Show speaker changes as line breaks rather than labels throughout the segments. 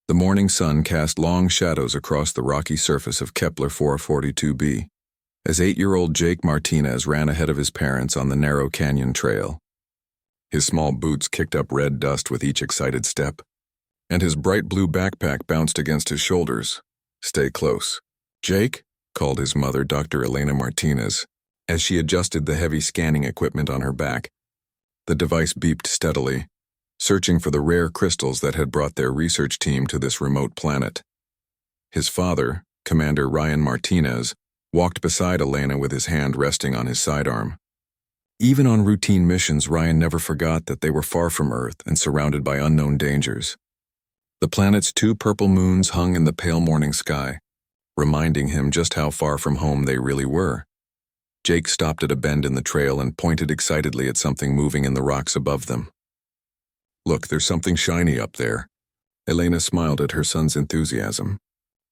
The morning sun cast long shadows across the rocky surface of Kepler 442b, as 8-year-old Jake Martinez ran ahead of his parents on the narrow canyon trail. His small boots kicked up red dust with each excited step, and his bright blue backpack bounced against his shoulders. "Stay close." "Jake," called his mother, Dr. Elena Martinez, as she adjusted the heavy scanning equipment on her back. The device beeped steadily, searching for the rare crystals that had brought their research team to this remote planet. His father, Commander Ryan Martinez, walked beside Elena with his hand resting on his sidearm. Even on routine missions, Ryan never forgot that they were far from Earth and surrounded by unknown dangers. The planet's 2 purple moons hung in the pale morning sky, reminding him just how far from home they really were. Jake stopped at a bend in the trail and pointed excitedly at something moving in the rocks above them. "Look, there's something shiny up there." Elena smiled at her son's enthusiasm.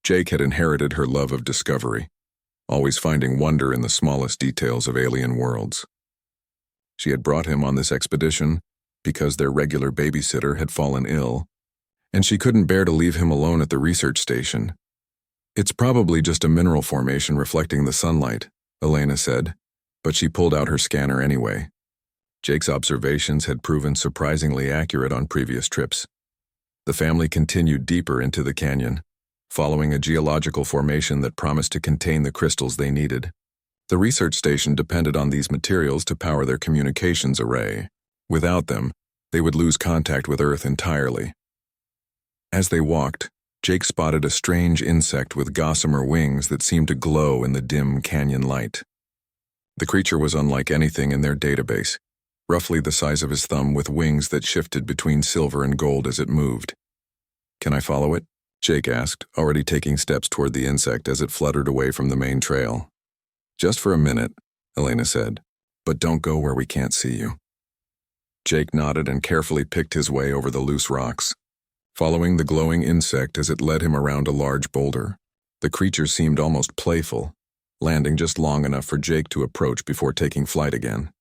Jake had inherited her love of discovery, always finding wonder in the smallest details of alien worlds. She had brought him on this expedition because their regular babysitter had fallen ill, and she couldn't bear to leave him alone at the research station. "It's probably just a mineral formation reflecting the sunlight," Elena said, but she pulled out her scanner anyway. Jake's observations had proven surprisingly accurate on previous trips. The family continued deeper into the canyon, following a geological formation that promised to contain the crystals they needed. The research station depended on these materials to power their communications array. Without them, they would lose contact with Earth entirely. As they walked, Jake spotted a strange insect with gossamer wings that seemed to glow in the dim canyon light. The creature was unlike anything in their database, roughly the size of his thumb with wings that shifted between silver and gold as it moved. "Can I follow it?" Jake asked, already taking steps toward the insect as it fluttered away from the main trail. "Just for a minute," Elena said, "but don't go where we can't see you." Jake nodded and carefully picked his way over the loose rocks, following the glowing insect as it led him around a large boulder. The creature seemed almost playful, landing just long enough for Jake to approach before taking flight again.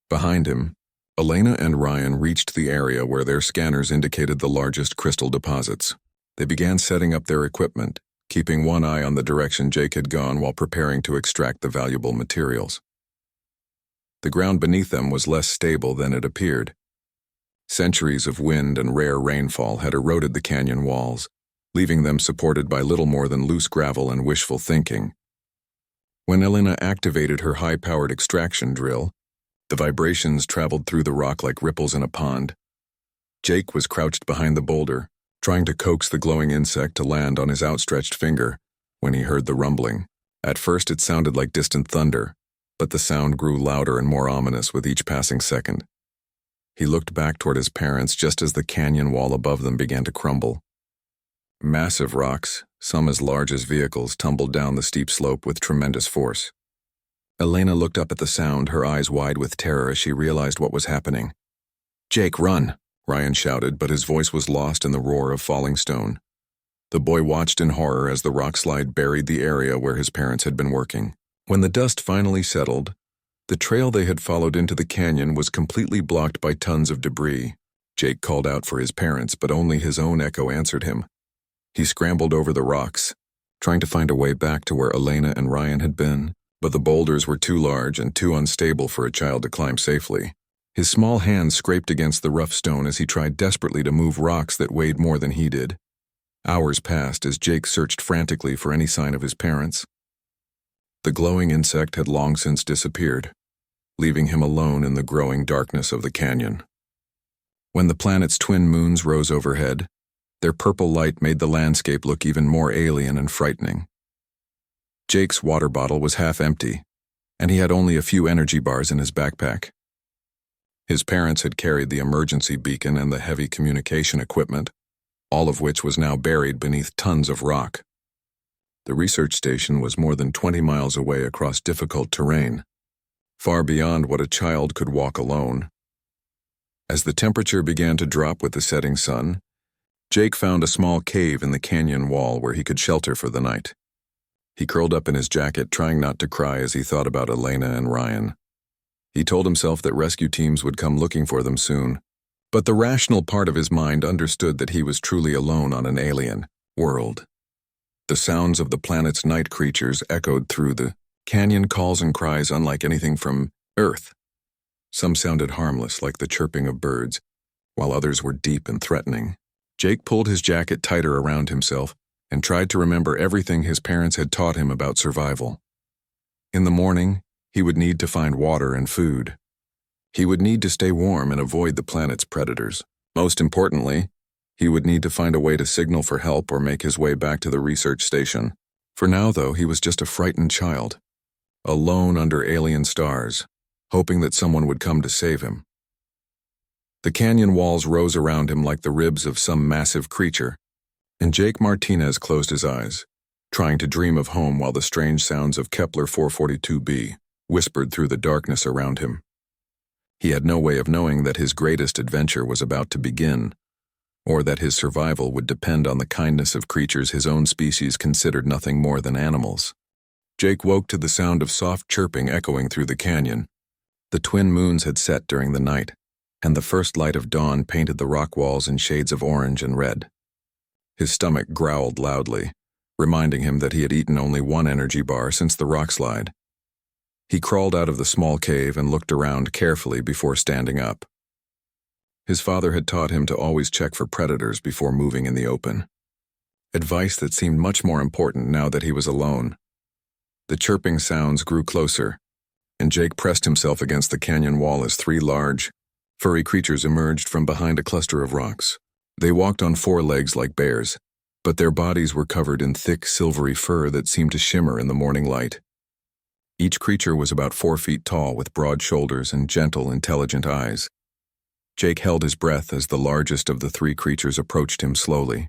Behind him, Elena and Ryan reached the area where their scanners indicated the largest crystal deposits. They began setting up their equipment, keeping one eye on the direction Jake had gone while preparing to extract the valuable materials. The ground beneath them was less stable than it appeared. Centuries of wind and rare rainfall had eroded the canyon walls, leaving them supported by little more than loose gravel and wishful thinking. When Elena activated her high-powered extraction drill, the vibrations traveled through the rock like ripples in a pond. Jake was crouched behind the boulder, trying to coax the glowing insect to land on his outstretched finger, when he heard the rumbling. At first it sounded like distant thunder, but the sound grew louder and more ominous with each passing second. He looked back toward his parents just as the canyon wall above them began to crumble. Massive rocks, some as large as vehicles, tumbled down the steep slope with tremendous force. Elena looked up at the sound, her eyes wide with terror as she realized what was happening. "Jake, run!" Ryan shouted, but his voice was lost in the roar of falling stone. The boy watched in horror as the rockslide buried the area where his parents had been working. When the dust finally settled, the trail they had followed into the canyon was completely blocked by tons of debris. Jake called out for his parents, but only his own echo answered him. He scrambled over the rocks, trying to find a way back to where Elena and Ryan had been, but the boulders were too large and too unstable for a child to climb safely. His small hands scraped against the rough stone as he tried desperately to move rocks that weighed more than he did. Hours passed as Jake searched frantically for any sign of his parents. The glowing insect had long since disappeared, leaving him alone in the growing darkness of the canyon. When the planet's twin moons rose overhead, their purple light made the landscape look even more alien and frightening. Jake's water bottle was half empty, and he had only a few energy bars in his backpack. His parents had carried the emergency beacon and the heavy communication equipment, all of which was now buried beneath tons of rock. The research station was more than 20 miles away across difficult terrain, far beyond what a child could walk alone. As the temperature began to drop with the setting sun, Jake found a small cave in the canyon wall where he could shelter for the night. He curled up in his jacket, trying not to cry as he thought about Elena and Ryan. He told himself that rescue teams would come looking for them soon, But the rational part of his mind understood that he was truly alone on an alien world. The sounds of the planet's night creatures echoed through the canyon, calls and cries unlike anything from Earth. Some sounded harmless, like the chirping of birds, while others were deep and threatening. Jake pulled his jacket tighter around himself and tried to remember everything his parents had taught him about survival. In the morning, he would need to find water and food. He would need to stay warm and avoid the planet's predators. Most importantly, he would need to find a way to signal for help or make his way back to the research station. For now, though, he was just a frightened child, alone under alien stars, hoping that someone would come to save him. The canyon walls rose around him like the ribs of some massive creature, and Jake Martinez closed his eyes, trying to dream of home while the strange sounds of Kepler 442b whispered through the darkness around him. He had no way of knowing that his greatest adventure was about to begin, or that his survival would depend on the kindness of creatures his own species considered nothing more than animals. Jake woke to the sound of soft chirping echoing through the canyon. The twin moons had set during the night, and the first light of dawn painted the rock walls in shades of orange and red. His stomach growled loudly, reminding him that he had eaten only one energy bar since the rock slide. He crawled out of the small cave and looked around carefully before standing up. His father had taught him to always check for predators before moving in the open. Advice that seemed much more important now that he was alone. The chirping sounds grew closer, and Jake pressed himself against the canyon wall as three large, furry creatures emerged from behind a cluster of rocks. They walked on four legs like bears, but their bodies were covered in thick, silvery fur that seemed to shimmer in the morning light. Each creature was about 4 feet tall with broad shoulders and gentle, intelligent eyes. Jake held his breath as the largest of the three creatures approached him slowly.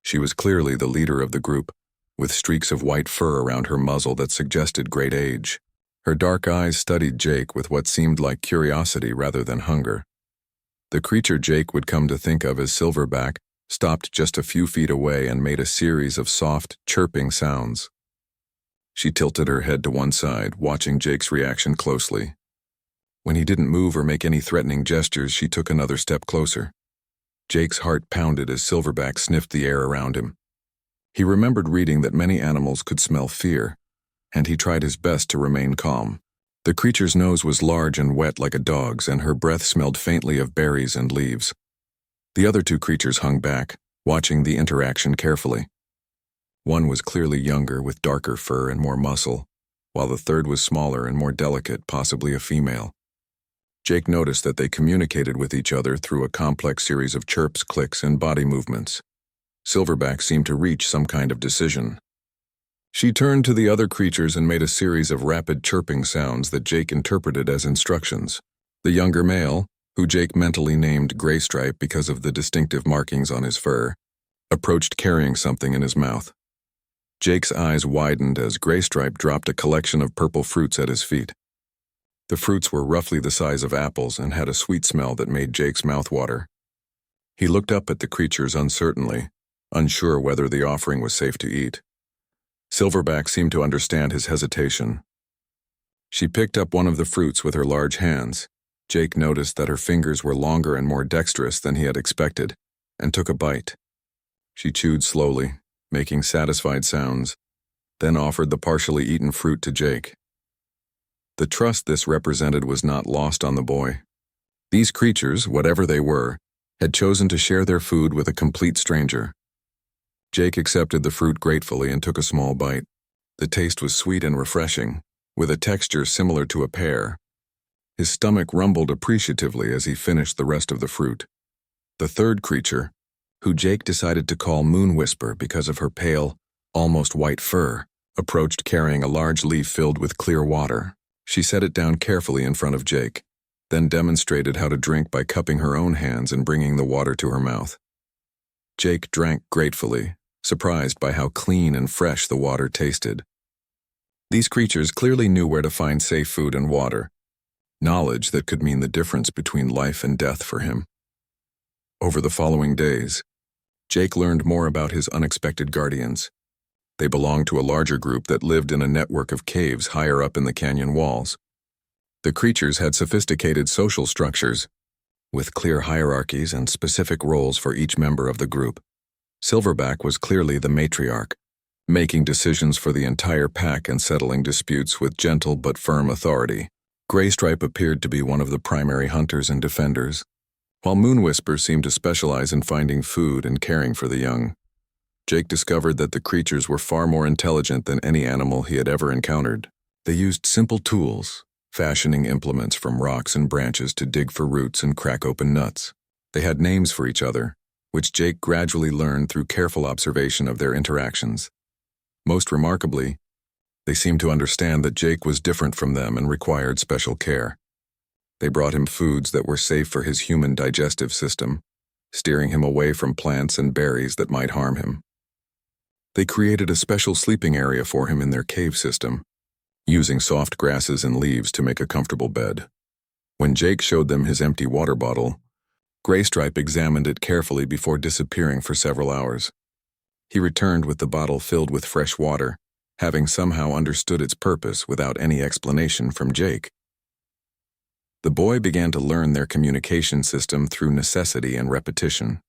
She was clearly the leader of the group, with streaks of white fur around her muzzle that suggested great age. Her dark eyes studied Jake with what seemed like curiosity rather than hunger. The creature Jake would come to think of as Silverback stopped just a few feet away and made a series of soft, chirping sounds. She tilted her head to one side, watching Jake's reaction closely. When he didn't move or make any threatening gestures, she took another step closer. Jake's heart pounded as Silverback sniffed the air around him. He remembered reading that many animals could smell fear, and he tried his best to remain calm. The creature's nose was large and wet like a dog's, and her breath smelled faintly of berries and leaves. The other two creatures hung back, watching the interaction carefully. One was clearly younger, with darker fur and more muscle, while the third was smaller and more delicate, possibly a female. Jake noticed that they communicated with each other through a complex series of chirps, clicks, and body movements. Silverback seemed to reach some kind of decision. She turned to the other creatures and made a series of rapid chirping sounds that Jake interpreted as instructions. The younger male, who Jake mentally named Graystripe because of the distinctive markings on his fur, approached carrying something in his mouth. Jake's eyes widened as Graystripe dropped a collection of purple fruits at his feet. The fruits were roughly the size of apples and had a sweet smell that made Jake's mouth water. He looked up at the creatures uncertainly, unsure whether the offering was safe to eat. Silverback seemed to understand his hesitation. She picked up one of the fruits with her large hands. Jake noticed that her fingers were longer and more dexterous than he had expected, and took a bite. She chewed slowly, making satisfied sounds, then offered the partially eaten fruit to Jake. The trust this represented was not lost on the boy. These creatures, whatever they were, had chosen to share their food with a complete stranger. Jake accepted the fruit gratefully and took a small bite. The taste was sweet and refreshing, with a texture similar to a pear. His stomach rumbled appreciatively as he finished the rest of the fruit. The third creature, who Jake decided to call Moon Whisper because of her pale, almost white fur, approached carrying a large leaf filled with clear water. She set it down carefully in front of Jake, then demonstrated how to drink by cupping her own hands and bringing the water to her mouth. Jake drank gratefully, surprised by how clean and fresh the water tasted. These creatures clearly knew where to find safe food and water, knowledge that could mean the difference between life and death for him. Over the following days, Jake learned more about his unexpected guardians. They belonged to a larger group that lived in a network of caves higher up in the canyon walls. The creatures had sophisticated social structures, with clear hierarchies and specific roles for each member of the group. Silverback was clearly the matriarch, making decisions for the entire pack and settling disputes with gentle but firm authority. Graystripe appeared to be one of the primary hunters and defenders, while Moonwhisper seemed to specialize in finding food and caring for the young. Jake discovered that the creatures were far more intelligent than any animal he had ever encountered. They used simple tools, fashioning implements from rocks and branches to dig for roots and crack open nuts. They had names for each other, which Jake gradually learned through careful observation of their interactions. Most remarkably, they seemed to understand that Jake was different from them and required special care. They brought him foods that were safe for his human digestive system, steering him away from plants and berries that might harm him. They created a special sleeping area for him in their cave system, using soft grasses and leaves to make a comfortable bed. When Jake showed them his empty water bottle, Graystripe examined it carefully before disappearing for several hours. He returned with the bottle filled with fresh water, having somehow understood its purpose without any explanation from Jake. The boy began to learn their communication system through necessity and repetition.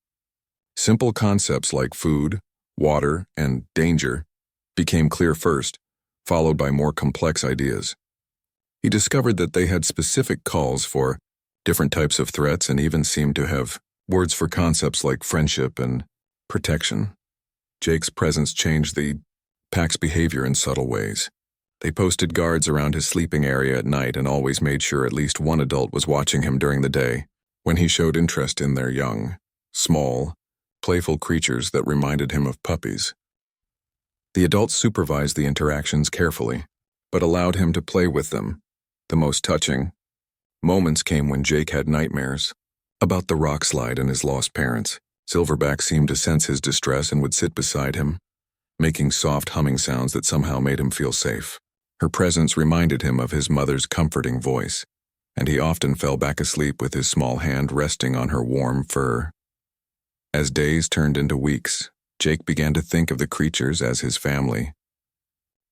Simple concepts like food, water, and danger became clear first, followed by more complex ideas. He discovered that they had specific calls for different types of threats and even seemed to have words for concepts like friendship and protection. Jake's presence changed the pack's behavior in subtle ways. They posted guards around his sleeping area at night and always made sure at least one adult was watching him during the day, when he showed interest in their young, small, playful creatures that reminded him of puppies. The adults supervised the interactions carefully, but allowed him to play with them. The most touching moments came when Jake had nightmares about the rock slide and his lost parents. Silverback seemed to sense his distress and would sit beside him, making soft humming sounds that somehow made him feel safe. Her presence reminded him of his mother's comforting voice, and he often fell back asleep with his small hand resting on her warm fur. As days turned into weeks, Jake began to think of the creatures as his family.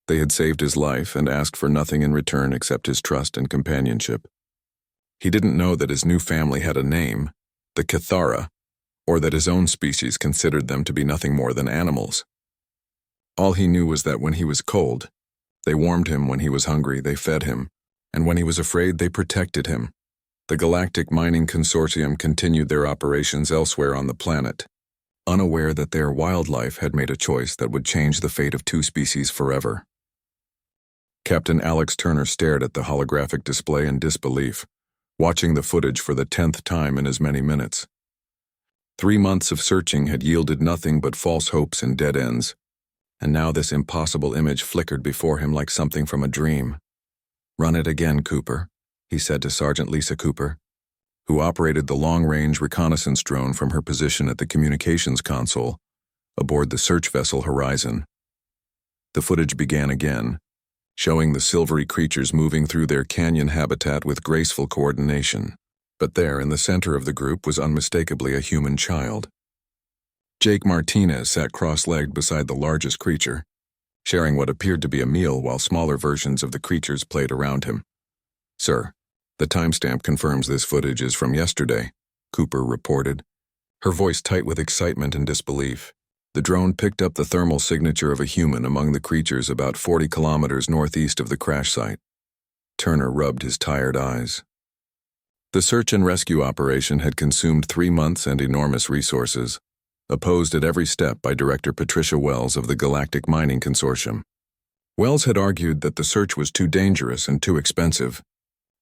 They had saved his life and asked for nothing in return except his trust and companionship. He didn't know that his new family had a name, the Cathara, or that his own species considered them to be nothing more than animals. All he knew was that when he was cold, they warmed him; when he was hungry, they fed him, and when he was afraid, they protected him. The Galactic Mining Consortium continued their operations elsewhere on the planet, unaware that their wildlife had made a choice that would change the fate of two species forever. Captain Alex Turner stared at the holographic display in disbelief, watching the footage for the 10th time in as many minutes. 3 months of searching had yielded nothing but false hopes and dead ends, and now this impossible image flickered before him like something from a dream. "Run it again, Cooper," he said to Sergeant Lisa Cooper, who operated the long-range reconnaissance drone from her position at the communications console aboard the search vessel Horizon. The footage began again, showing the silvery creatures moving through their canyon habitat with graceful coordination. But there, in the center of the group, was unmistakably a human child. Jake Martinez sat cross-legged beside the largest creature, sharing what appeared to be a meal while smaller versions of the creatures played around him. "Sir, the timestamp confirms this footage is from yesterday," Cooper reported, her voice tight with excitement and disbelief. The drone picked up the thermal signature of a human among the creatures about 40 kilometers northeast of the crash site. Turner rubbed his tired eyes. The search and rescue operation had consumed 3 months and enormous resources, opposed at every step by Director Patricia Wells of the Galactic Mining Consortium. Wells had argued that the search was too dangerous and too expensive,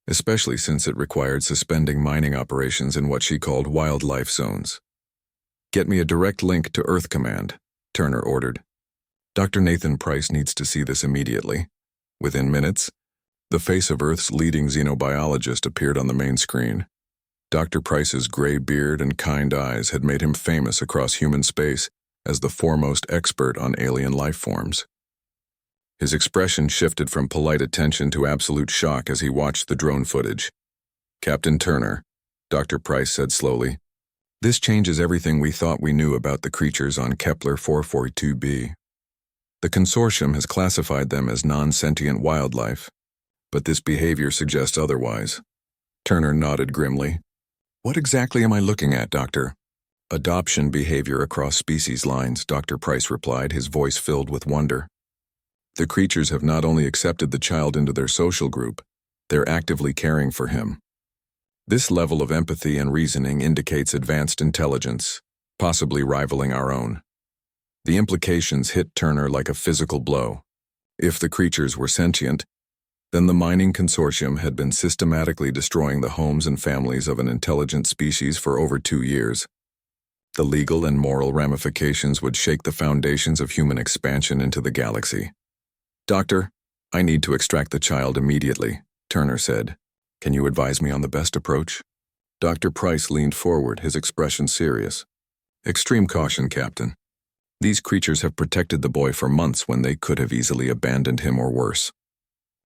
especially since it required suspending mining operations in what she called wildlife zones. "Get me a direct link to Earth Command," Turner ordered. "Dr. Nathan Price needs to see this immediately." Within minutes, the face of Earth's leading xenobiologist appeared on the main screen. Dr. Price's gray beard and kind eyes had made him famous across human space as the foremost expert on alien life forms. His expression shifted from polite attention to absolute shock as he watched the drone footage. "Captain Turner," Dr. Price said slowly, "this changes everything we thought we knew about the creatures on Kepler 442b. The consortium has classified them as non-sentient wildlife, but this behavior suggests otherwise." Turner nodded grimly. What exactly am I looking at, Doctor? Adoption behavior across species lines, Dr. Price replied, his voice filled with wonder. The creatures have not only accepted the child into their social group, they're actively caring for him. This level of empathy and reasoning indicates advanced intelligence, possibly rivaling our own. The implications hit Turner like a physical blow. If the creatures were sentient, then the mining consortium had been systematically destroying the homes and families of an intelligent species for over 2 years. The legal and moral ramifications would shake the foundations of human expansion into the galaxy. Doctor, I need to extract the child immediately, Turner said. Can you advise me on the best approach? Dr. Price leaned forward, his expression serious. Extreme caution, Captain. These creatures have protected the boy for months when they could have easily abandoned him or worse.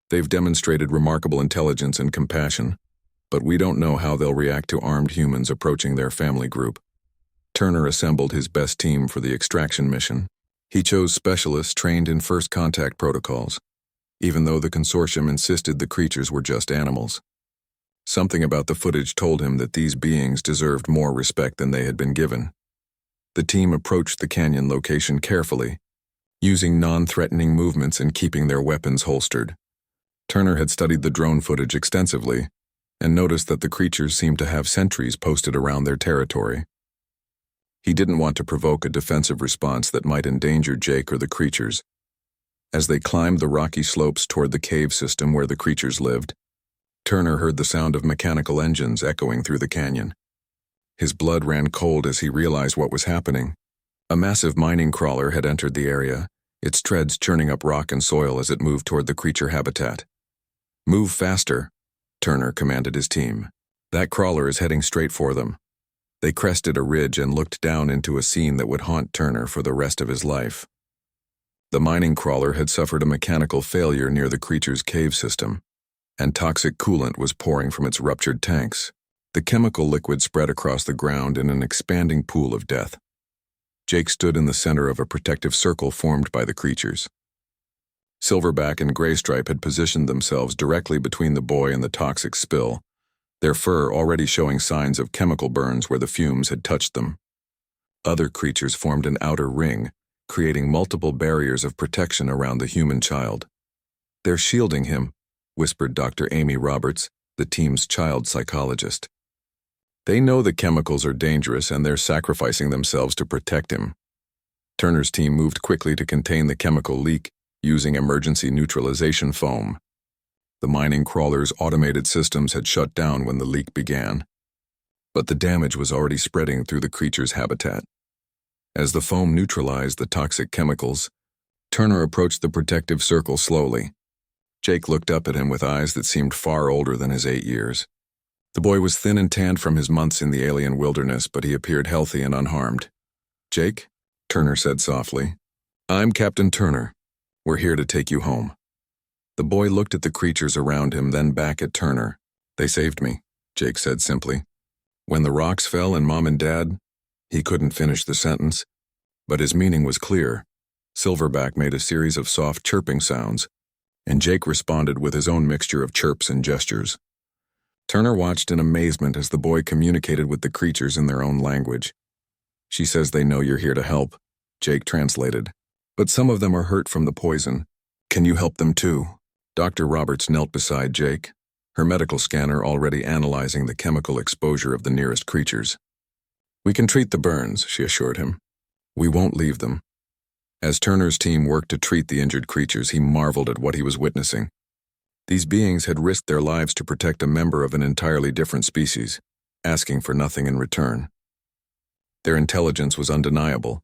They've demonstrated remarkable intelligence and compassion, but we don't know how they'll react to armed humans approaching their family group. Turner assembled his best team for the extraction mission. He chose specialists trained in first contact protocols, even though the consortium insisted the creatures were just animals. Something about the footage told him that these beings deserved more respect than they had been given. The team approached the canyon location carefully, using non-threatening movements and keeping their weapons holstered. Turner had studied the drone footage extensively and noticed that the creatures seemed to have sentries posted around their territory. He didn't want to provoke a defensive response that might endanger Jake or the creatures. As they climbed the rocky slopes toward the cave system where the creatures lived, Turner heard the sound of mechanical engines echoing through the canyon. His blood ran cold as he realized what was happening. A massive mining crawler had entered the area, its treads churning up rock and soil as it moved toward the creature habitat. Move faster, Turner commanded his team. That crawler is heading straight for them. They crested a ridge and looked down into a scene that would haunt Turner for the rest of his life. The mining crawler had suffered a mechanical failure near the creature's cave system, and toxic coolant was pouring from its ruptured tanks. The chemical liquid spread across the ground in an expanding pool of death. Jake stood in the center of a protective circle formed by the creatures. Silverback and Graystripe had positioned themselves directly between the boy and the toxic spill, their fur already showing signs of chemical burns where the fumes had touched them. Other creatures formed an outer ring, creating multiple barriers of protection around the human child. They're shielding him, whispered Dr. Amy Roberts, the team's child psychologist. They know the chemicals are dangerous and they're sacrificing themselves to protect him. Turner's team moved quickly to contain the chemical leak, using emergency neutralization foam. The mining crawler's automated systems had shut down when the leak began, but the damage was already spreading through the creature's habitat. As the foam neutralized the toxic chemicals, Turner approached the protective circle slowly. Jake looked up at him with eyes that seemed far older than his 8 years. The boy was thin and tanned from his months in the alien wilderness, but he appeared healthy and unharmed. "Jake," Turner said softly, "I'm Captain Turner. We're here to take you home." The boy looked at the creatures around him, then back at Turner. "They saved me," Jake said simply. "When the rocks fell and Mom and Dad..." He couldn't finish the sentence, but his meaning was clear. Silverback made a series of soft chirping sounds, and Jake responded with his own mixture of chirps and gestures. Turner watched in amazement as the boy communicated with the creatures in their own language. "She says they know you're here to help," Jake translated. "But some of them are hurt from the poison. Can you help them too?" Dr. Roberts knelt beside Jake, her medical scanner already analyzing the chemical exposure of the nearest creatures. "We can treat the burns," she assured him. "We won't leave them." As Turner's team worked to treat the injured creatures, he marveled at what he was witnessing. These beings had risked their lives to protect a member of an entirely different species, asking for nothing in return. Their intelligence was undeniable.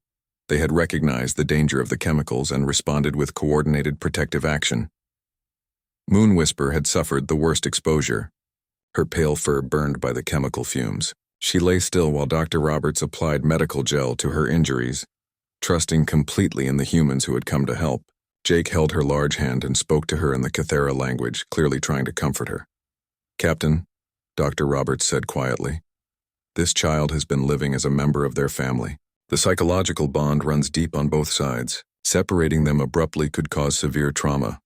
They had recognized the danger of the chemicals and responded with coordinated protective action. Moon Whisper had suffered the worst exposure, her pale fur burned by the chemical fumes. She lay still while Dr. Roberts applied medical gel to her injuries, trusting completely in the humans who had come to help. Jake held her large hand and spoke to her in the Cathera language, clearly trying to comfort her. "Captain," Dr. Roberts said quietly, "this child has been living as a member of their family. The psychological bond runs deep on both sides. Separating them abruptly could cause severe trauma."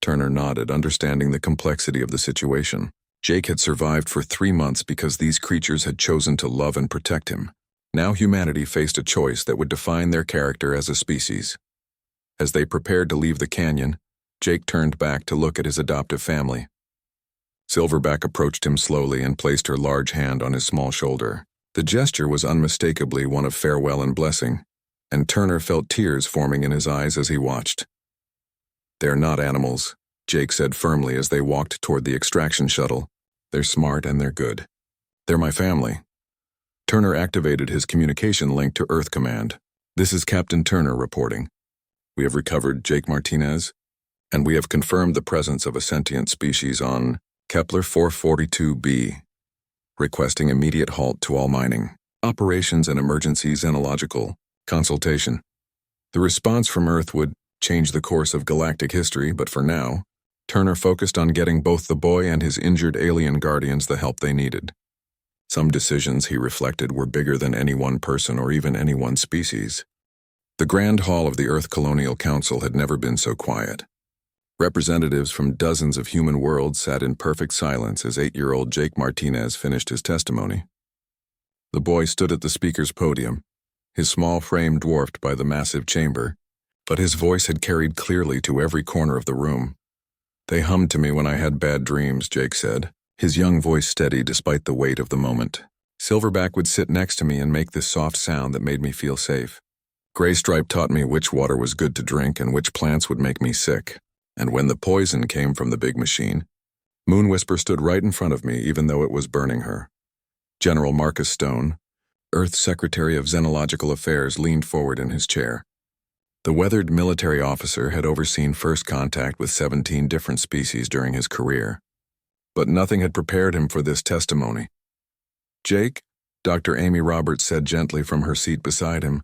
Turner nodded, understanding the complexity of the situation. Jake had survived for 3 months because these creatures had chosen to love and protect him. Now humanity faced a choice that would define their character as a species. As they prepared to leave the canyon, Jake turned back to look at his adoptive family. Silverback approached him slowly and placed her large hand on his small shoulder. The gesture was unmistakably one of farewell and blessing, and Turner felt tears forming in his eyes as he watched. "They're not animals," Jake said firmly as they walked toward the extraction shuttle. "They're smart and they're good. They're my family." Turner activated his communication link to Earth Command. "This is Captain Turner reporting. We have recovered Jake Martinez, and we have confirmed the presence of a sentient species on Kepler 442b, requesting immediate halt to all mining, operations and emergency xenological consultation." The response from Earth would change the course of galactic history, but for now, Turner focused on getting both the boy and his injured alien guardians the help they needed. Some decisions, he reflected, were bigger than any one person or even any one species. The Grand Hall of the Earth Colonial Council had never been so quiet. Representatives from dozens of human worlds sat in perfect silence as 8-year-old Jake Martinez finished his testimony. The boy stood at the speaker's podium, his small frame dwarfed by the massive chamber, but his voice had carried clearly to every corner of the room. "They hummed to me when I had bad dreams," Jake said, his young voice steady despite the weight of the moment. "Silverback would sit next to me and make this soft sound that made me feel safe. Graystripe taught me which water was good to drink and which plants would make me sick. And when the poison came from the big machine, Moonwhisper stood right in front of me even though it was burning her." General Marcus Stone, Earth's Secretary of Xenological Affairs, leaned forward in his chair. The weathered military officer had overseen first contact with 17 different species during his career. But nothing had prepared him for this testimony. "Jake," Dr. Amy Roberts said gently from her seat beside him,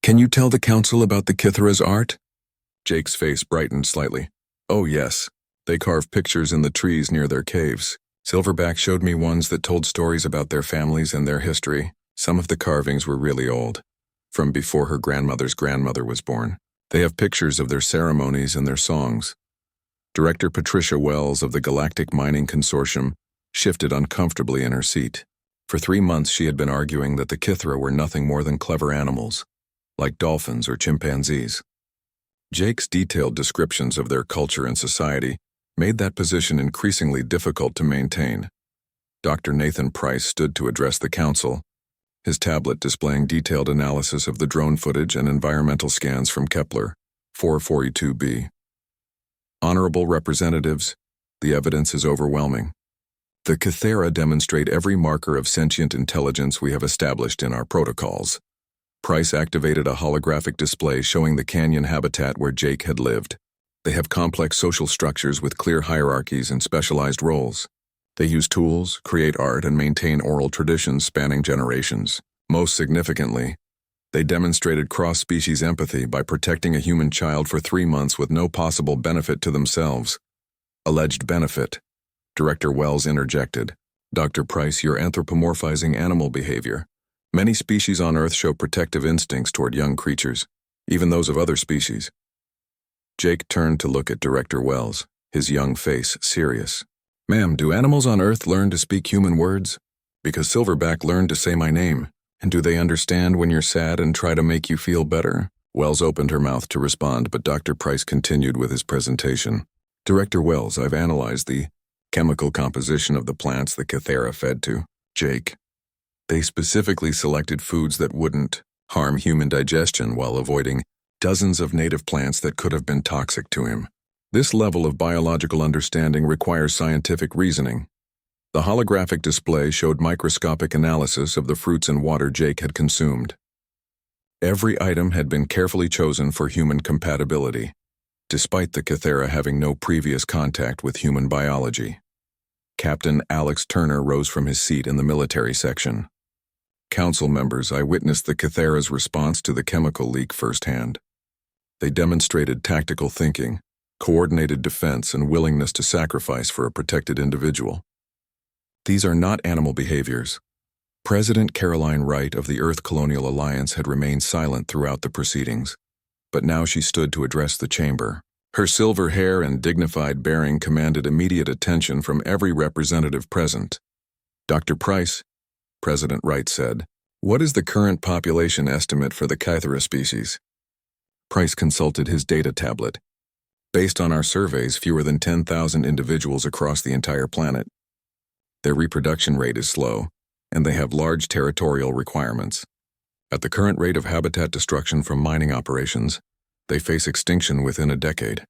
"can you tell the council about the Kithera's art?" Jake's face brightened slightly. "Oh yes, they carve pictures in the trees near their caves. Silverback showed me ones that told stories about their families and their history. Some of the carvings were really old, from before her grandmother's grandmother was born. They have pictures of their ceremonies and their songs." Director Patricia Wells of the Galactic Mining Consortium shifted uncomfortably in her seat. For 3 months she had been arguing that the Kithera were nothing more than clever animals, like dolphins or chimpanzees. Jake's detailed descriptions of their culture and society made that position increasingly difficult to maintain. Dr. Nathan Price stood to address the council, his tablet displaying detailed analysis of the drone footage and environmental scans from Kepler 442b. "Honorable representatives, the evidence is overwhelming. The Kithera demonstrate every marker of sentient intelligence we have established in our protocols." Price activated a holographic display showing the canyon habitat where Jake had lived. "They have complex social structures with clear hierarchies and specialized roles. They use tools, create art, and maintain oral traditions spanning generations. Most significantly, they demonstrated cross-species empathy by protecting a human child for 3 months with no possible benefit to themselves." "Alleged benefit," Director Wells interjected. "Dr. Price, you're anthropomorphizing animal behavior. Many species on Earth show protective instincts toward young creatures, even those of other species." Jake turned to look at Director Wells, his young face serious. "Ma'am, do animals on Earth learn to speak human words? Because Silverback learned to say my name. And do they understand when you're sad and try to make you feel better?" Wells opened her mouth to respond, but Dr. Price continued with his presentation. "Director Wells, I've analyzed the chemical composition of the plants the Kithera fed to. Jake, they specifically selected foods that wouldn't harm human digestion while avoiding dozens of native plants that could have been toxic to him. This level of biological understanding requires scientific reasoning." The holographic display showed microscopic analysis of the fruits and water Jake had consumed. Every item had been carefully chosen for human compatibility, despite the Kithera having no previous contact with human biology. Captain Alex Turner rose from his seat in the military section. "Council members, I witnessed the Kithera's response to the chemical leak firsthand. They demonstrated tactical thinking, coordinated defense, and willingness to sacrifice for a protected individual. These are not animal behaviors." President Caroline Wright of the Earth Colonial Alliance had remained silent throughout the proceedings, but now she stood to address the chamber, Her silver hair and dignified bearing commanded immediate attention from every representative present. "Dr. Price," President Wright said, "what is the current population estimate for the Kythera species?" Price consulted his data tablet. "Based on our surveys, fewer than 10,000 individuals across the entire planet. Their reproduction rate is slow, and they have large territorial requirements. At the current rate of habitat destruction from mining operations, they face extinction within a decade."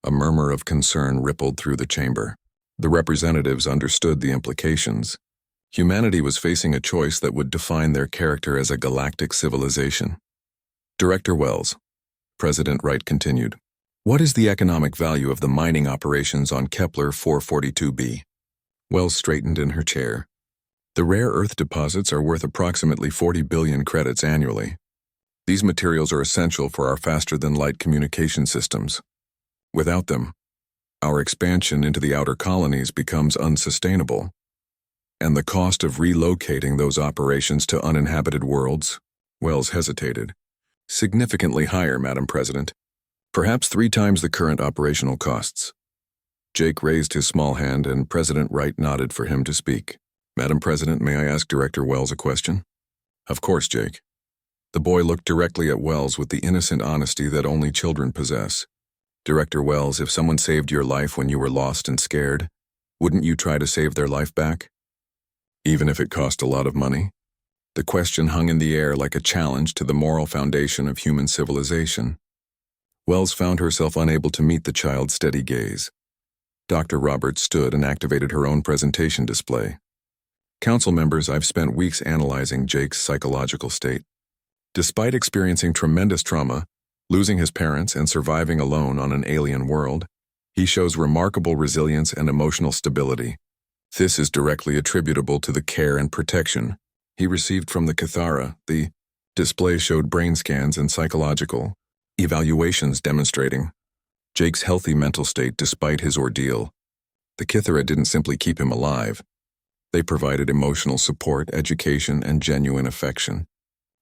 A murmur of concern rippled through the chamber. The representatives understood the implications. Humanity was facing a choice that would define their character as a galactic civilization. "Director Wells," President Wright continued, "what is the economic value of the mining operations on Kepler 442b? Wells straightened in her chair. "The rare earth deposits are worth approximately 40 billion credits annually. These materials are essential for our faster-than-light communication systems. Without them, our expansion into the outer colonies becomes unsustainable. And the cost of relocating those operations to uninhabited worlds," Wells hesitated, "significantly higher, Madam President. Perhaps 3 times the current operational costs." Jake raised his small hand and President Wright nodded for him to speak. "Madam President, may I ask Director Wells a question?" "Of course, Jake." The boy looked directly at Wells with the innocent honesty that only children possess. "Director Wells, if someone saved your life when you were lost and scared, wouldn't you try to save their life back? Even if it cost a lot of money?" The question hung in the air like a challenge to the moral foundation of human civilization. Wells found herself unable to meet the child's steady gaze. Dr. Roberts stood and activated her own presentation display. "Council members, I've spent weeks analyzing Jake's psychological state. Despite experiencing tremendous trauma, losing his parents and surviving alone on an alien world, he shows remarkable resilience and emotional stability. This is directly attributable to the care and protection he received from the Kythera." The display showed brain scans and psychological evaluations demonstrating Jake's healthy mental state despite his ordeal. The Kythera didn't simply keep him alive. They provided emotional support, education, and genuine affection.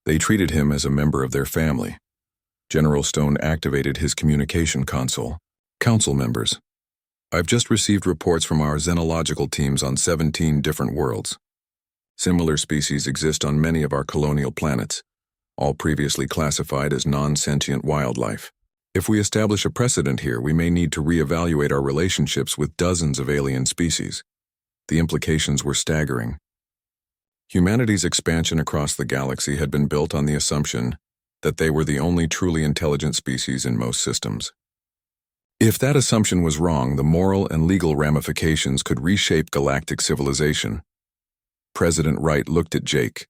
They treated him as a member of their family. General Stone activated his communication console. "Council members, I've just received reports from our xenological teams on 17 different worlds. Similar species exist on many of our colonial planets, all previously classified as non-sentient wildlife. If we establish a precedent here, we may need to reevaluate our relationships with dozens of alien species." The implications were staggering. Humanity's expansion across the galaxy had been built on the assumption that they were the only truly intelligent species in most systems. If that assumption was wrong, the moral and legal ramifications could reshape galactic civilization. President Wright looked at Jake,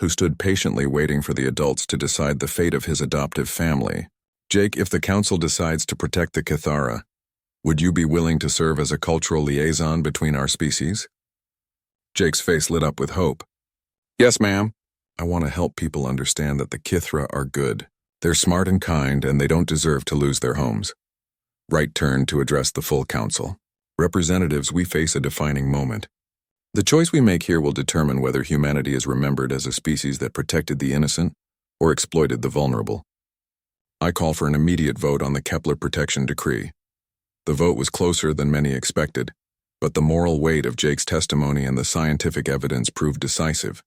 who stood patiently waiting for the adults to decide the fate of his adoptive family. "Jake, if the Council decides to protect the Kythera, would you be willing to serve as a cultural liaison between our species?" Jake's face lit up with hope. "Yes, ma'am. I want to help people understand that the Kythera are good. They're smart and kind, and they don't deserve to lose their homes." Wright turned to address the full council. "Representatives, we face a defining moment. The choice we make here will determine whether humanity is remembered as a species that protected the innocent or exploited the vulnerable. I call for an immediate vote on the Kepler Protection Decree." The vote was closer than many expected, but the moral weight of Jake's testimony and the scientific evidence proved decisive.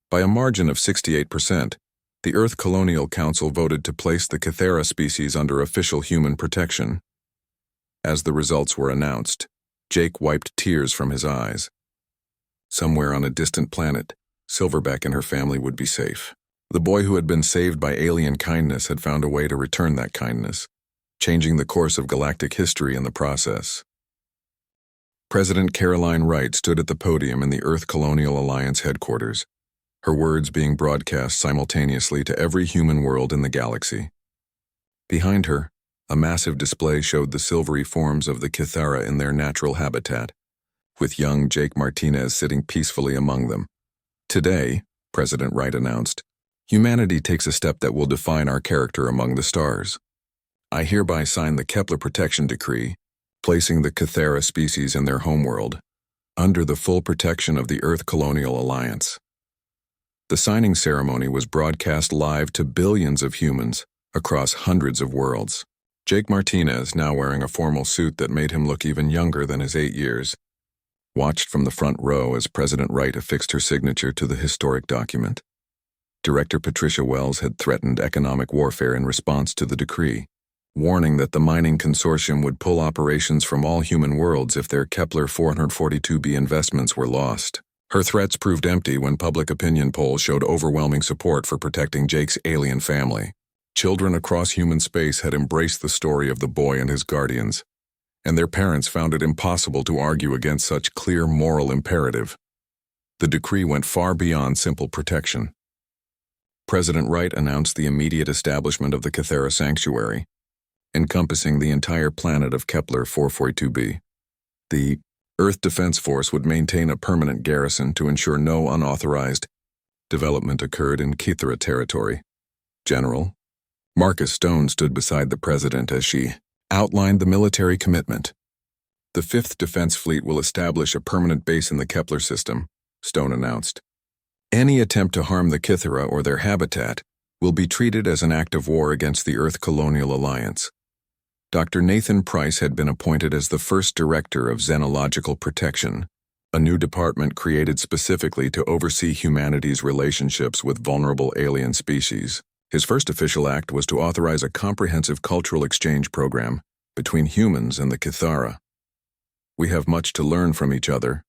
By a margin of 68%, the Earth Colonial Council voted to place the Kythera species under official human protection. As the results were announced, Jake wiped tears from his eyes. Somewhere on a distant planet, Silverback and her family would be safe. The boy who had been saved by alien kindness had found a way to return that kindness, changing the course of galactic history in the process. President Caroline Wright stood at the podium in the Earth Colonial Alliance headquarters, her words being broadcast simultaneously to every human world in the galaxy. Behind her, a massive display showed the silvery forms of the Kythera in their natural habitat, with young Jake Martinez sitting peacefully among them. "Today," President Wright announced, "humanity takes a step that will define our character among the stars. I hereby sign the Kepler Protection Decree, placing the Kythera species in their homeworld, under the full protection of the Earth Colonial Alliance." The signing ceremony was broadcast live to billions of humans across hundreds of worlds. Jake Martinez, now wearing a formal suit that made him look even younger than his 8 years, watched from the front row as President Wright affixed her signature to the historic document. Director Patricia Wells had threatened economic warfare in response to the decree, warning that the mining consortium would pull operations from all human worlds if their Kepler 442b investments were lost. Her threats proved empty when public opinion polls showed overwhelming support for protecting Jake's alien family. Children across human space had embraced the story of the boy and his guardians, and their parents found it impossible to argue against such clear moral imperative. The decree went far beyond simple protection. President Wright announced the immediate establishment of the Kythera Sanctuary, encompassing the entire planet of Kepler 442b. The Earth Defense Force would maintain a permanent garrison to ensure no unauthorized development occurred in Kythera territory. General Marcus Stone stood beside the president as she outlined the military commitment. The 5th Defense Fleet will establish a permanent base in the Kepler system, Stone announced. Any attempt to harm the Kythera or their habitat will be treated as an act of war against the Earth Colonial Alliance. Dr. Nathan Price had been appointed as the first director of Xenological Protection, a new department created specifically to oversee humanity's relationships with vulnerable alien species. His first official act was to authorize a comprehensive cultural exchange program between humans and the Kythera. "We have much to learn from each other,"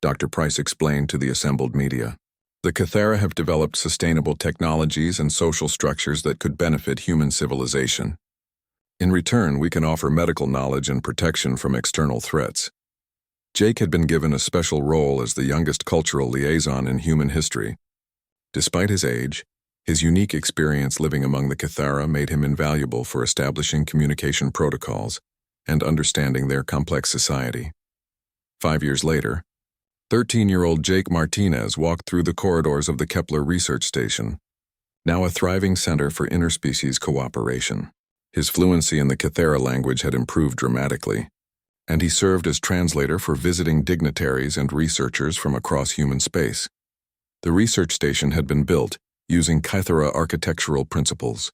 Dr. Price explained to the assembled media. "The Kythera have developed sustainable technologies and social structures that could benefit human civilization. In return, we can offer medical knowledge and protection from external threats." Jake had been given a special role as the youngest cultural liaison in human history. Despite his age, his unique experience living among the Kythera made him invaluable for establishing communication protocols and understanding their complex society. 5 years later, 13-year-old Jake Martinez walked through the corridors of the Kepler Research Station, now a thriving center for interspecies cooperation. His fluency in the Kythera language had improved dramatically, and he served as translator for visiting dignitaries and researchers from across human space. The research station had been built using Kythera architectural principles,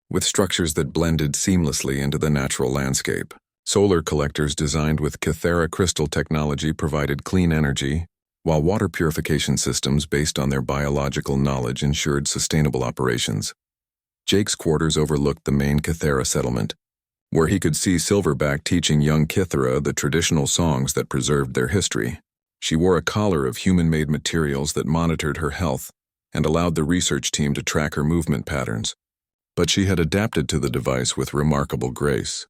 with structures that blended seamlessly into the natural landscape. Solar collectors designed with Kythera crystal technology provided clean energy, while water purification systems based on their biological knowledge ensured sustainable operations. Jake's quarters overlooked the main Kythera settlement, where he could see Silverback teaching young Kythera the traditional songs that preserved their history. She wore a collar of human-made materials that monitored her health and allowed the research team to track her movement patterns. But she had adapted to the device with remarkable grace.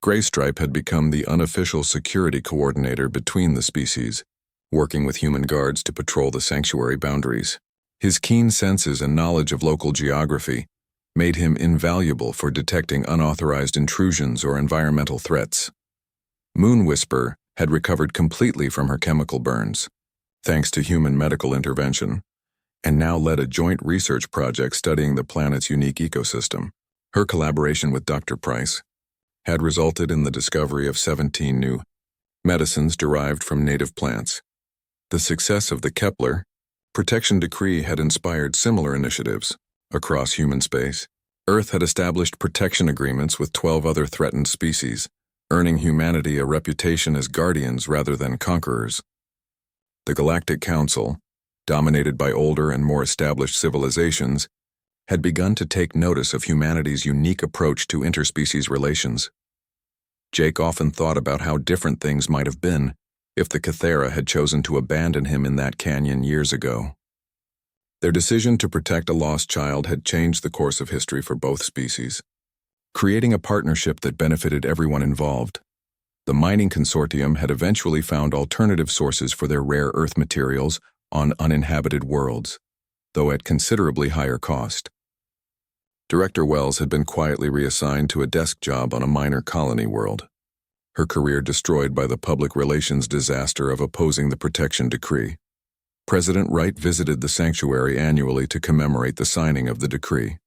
Graystripe had become the unofficial security coordinator between the species, working with human guards to patrol the sanctuary boundaries. His keen senses and knowledge of local geography made him invaluable for detecting unauthorized intrusions or environmental threats. Moon Whisper had recovered completely from her chemical burns, thanks to human medical intervention, and now led a joint research project studying the planet's unique ecosystem. Her collaboration with Dr. Price had resulted in the discovery of 17 new medicines derived from native plants. The success of the Kepler Protection Decree had inspired similar initiatives across human space. Earth had established protection agreements with 12 other threatened species, earning humanity a reputation as guardians rather than conquerors. The Galactic Council, dominated by older and more established civilizations, had begun to take notice of humanity's unique approach to interspecies relations. Jake often thought about how different things might have been if the Kythera had chosen to abandon him in that canyon years ago. Their decision to protect a lost child had changed the course of history for both species, creating a partnership that benefited everyone involved. The mining consortium had eventually found alternative sources for their rare earth materials on uninhabited worlds, though at considerably higher cost. Director Wells had been quietly reassigned to a desk job on a minor colony world, her career destroyed by the public relations disaster of opposing the Protection Decree. President Wright visited the sanctuary annually to commemorate the signing of the decree.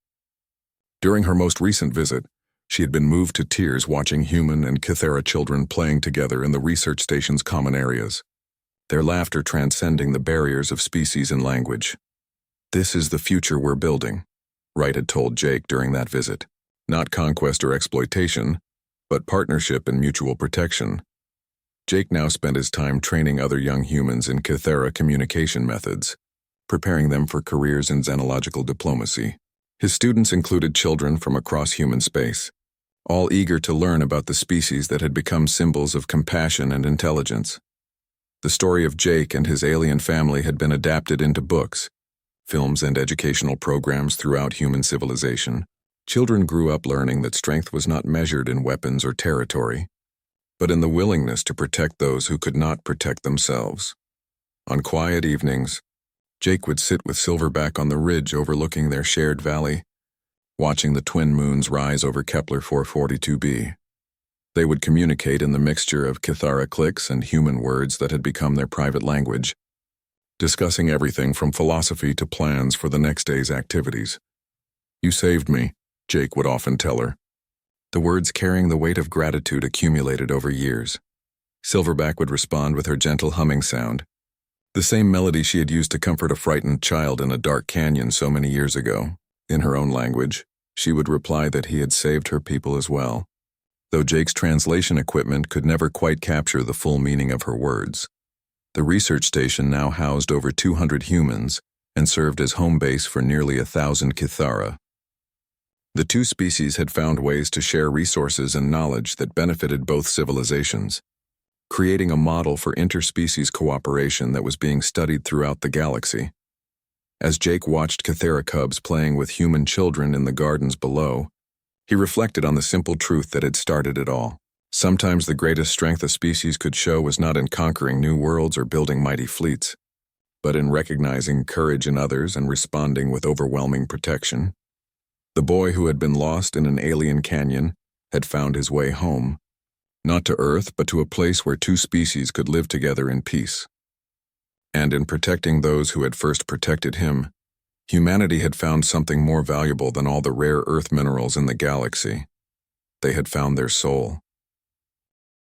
During her most recent visit, she had been moved to tears watching human and Kythera children playing together in the research station's common areas, their laughter transcending the barriers of species and language. "This is the future we're building," Wright had told Jake during that visit. "Not conquest or exploitation, but partnership and mutual protection. Jake now spent his time training other young humans in Kythera communication methods, preparing them for careers in xenological diplomacy. His students included children from across human space, all eager to learn about the species that had become symbols of compassion and intelligence. The story of Jake and his alien family had been adapted into books, films, and educational programs throughout human civilization. Children grew up learning that strength was not measured in weapons or territory, but in the willingness to protect those who could not protect themselves. On quiet evenings, Jake would sit with Silverback on the ridge overlooking their shared valley, watching the twin moons rise over Kepler 442b. They would communicate in the mixture of Kythera clicks and human words that had become their private language, discussing everything from philosophy to plans for the next day's activities. "You saved me," Jake would often tell her, the words carrying the weight of gratitude accumulated over years. Silverback would respond with her gentle humming sound, the same melody she had used to comfort a frightened child in a dark canyon so many years ago. In her own language, she would reply that he had saved her people as well, though Jake's translation equipment could never quite capture the full meaning of her words. The research station now housed over 200 humans and served as home base for nearly 1,000 Kythera. The two species had found ways to share resources and knowledge that benefited both civilizations, creating a model for interspecies cooperation that was being studied throughout the galaxy. As Jake watched Kythera cubs playing with human children in the gardens below, he reflected on the simple truth that had started it all. Sometimes the greatest strength a species could show was not in conquering new worlds or building mighty fleets, but in recognizing courage in others and responding with overwhelming protection. The boy who had been lost in an alien canyon had found his way home, not to Earth, but to a place where two species could live together in peace. And in protecting those who had first protected him, humanity had found something more valuable than all the rare Earth minerals in the galaxy. They had found their soul.